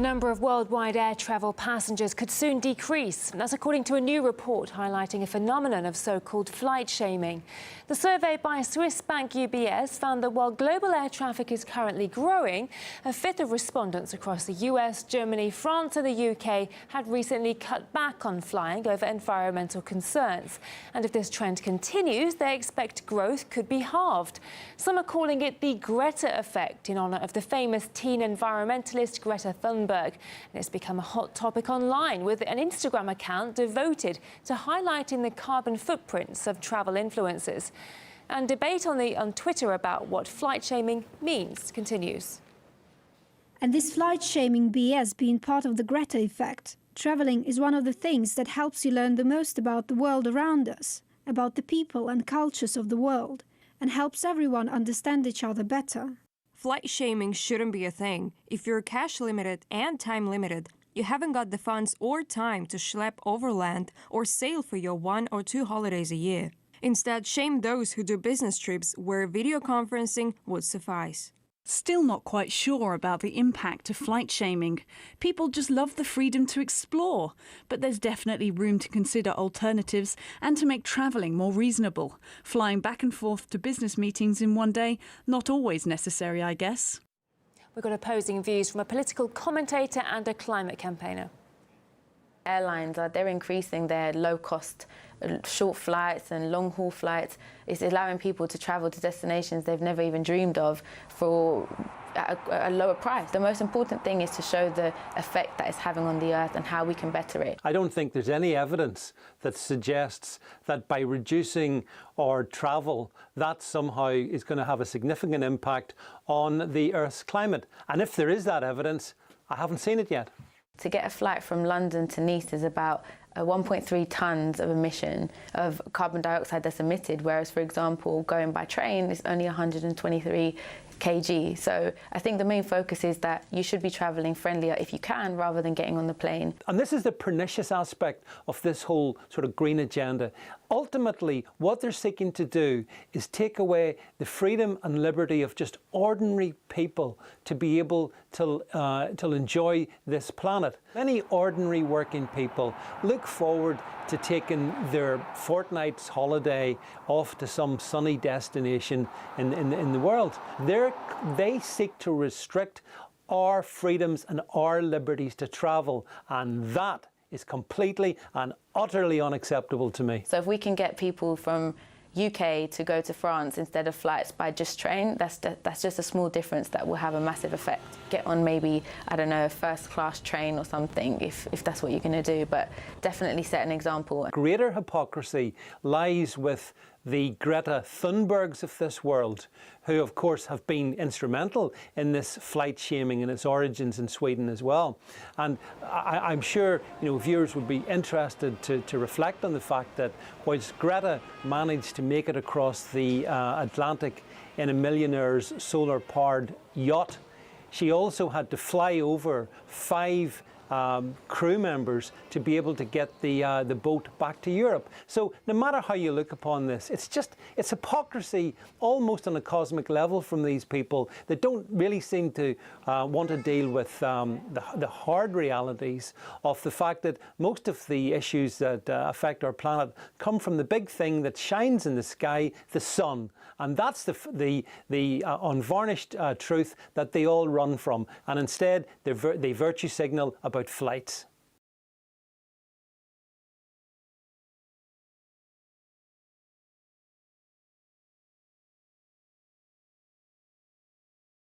The number of worldwide air travel passengers could soon decrease. That's according to a new report highlighting a phenomenon of so-called flight shaming. The survey by Swiss bank UBS found that while global air traffic is currently growing, a fifth of respondents across the US, Germany, France and the UK had recently cut back on flying over environmental concerns. And if this trend continues, they expect growth could be halved. Some are calling it the Greta effect in honour of the famous teen environmentalist Greta Thunberg. And it's become a hot topic online, with an Instagram account devoted to highlighting the carbon footprints of travel influencers. And debate on Twitter about what flight shaming means continues. And this flight shaming BS being part of the Greta effect. Traveling is one of the things that helps you learn the most about the world around us, about the people and cultures of the world, and helps everyone understand each other better. Flight shaming shouldn't be a thing. If you're cash limited and time limited, you haven't got the funds or time to schlep overland or sail for your 1 or 2 holidays a year. Instead, shame those who do business trips where video conferencing would suffice. Still not quite sure about the impact of flight shaming. People just love the freedom to explore, but there's definitely room to consider alternatives and to make travelling more reasonable. Flying back and forth to business meetings in one day, not always necessary, I guess. We've got opposing views from a political commentator and a climate campaigner. Airlines they're increasing their low-cost short flights and long-haul flights. It's allowing people to travel to destinations they've never even dreamed of for a lower price. The most important thing is to show the effect that it's having on the earth and how we can better it. I don't think there's any evidence that suggests that by reducing our travel, that somehow is going to have a significant impact on the Earth's climate. And if there is that evidence, I haven't seen it yet. To get a flight from London to Nice is about 1.3 tonnes of emission of carbon dioxide that's emitted, whereas, for example, going by train is only 123 kg. So I think the main focus is that you should be travelling friendlier if you can, rather than getting on the plane. And this is the pernicious aspect of this whole sort of green agenda. Ultimately, what they're seeking to do is take away the freedom and liberty of just ordinary people to be able to enjoy this planet. Many ordinary working people look forward to taking their fortnight's holiday off to some sunny destination in the world. They seek to restrict our freedoms and our liberties to travel, and that is completely and utterly unacceptable to me. So if we can get people from UK to go to France instead of flights by just train, that's just a small difference that will have a massive effect. Get on maybe, I don't know, a first-class train or something if that's what you're going to do, but definitely set an example. Greater hypocrisy lies with the Greta Thunbergs of this world, who of course have been instrumental in this flight shaming and its origins in Sweden as well. And I'm sure viewers would be interested to reflect on the fact that whilst Greta managed to make it across the Atlantic in a millionaire's solar-powered yacht, she also had to fly over 5 crew members to be able to get the boat back to Europe. So no matter how you look upon this, it's hypocrisy almost on a cosmic level from these people that don't really seem to want to deal with the hard realities of the fact that most of the issues that affect our planet come from the big thing that shines in the sky, the sun. And that's the unvarnished truth that they all run from. And instead, they virtue signal about flights.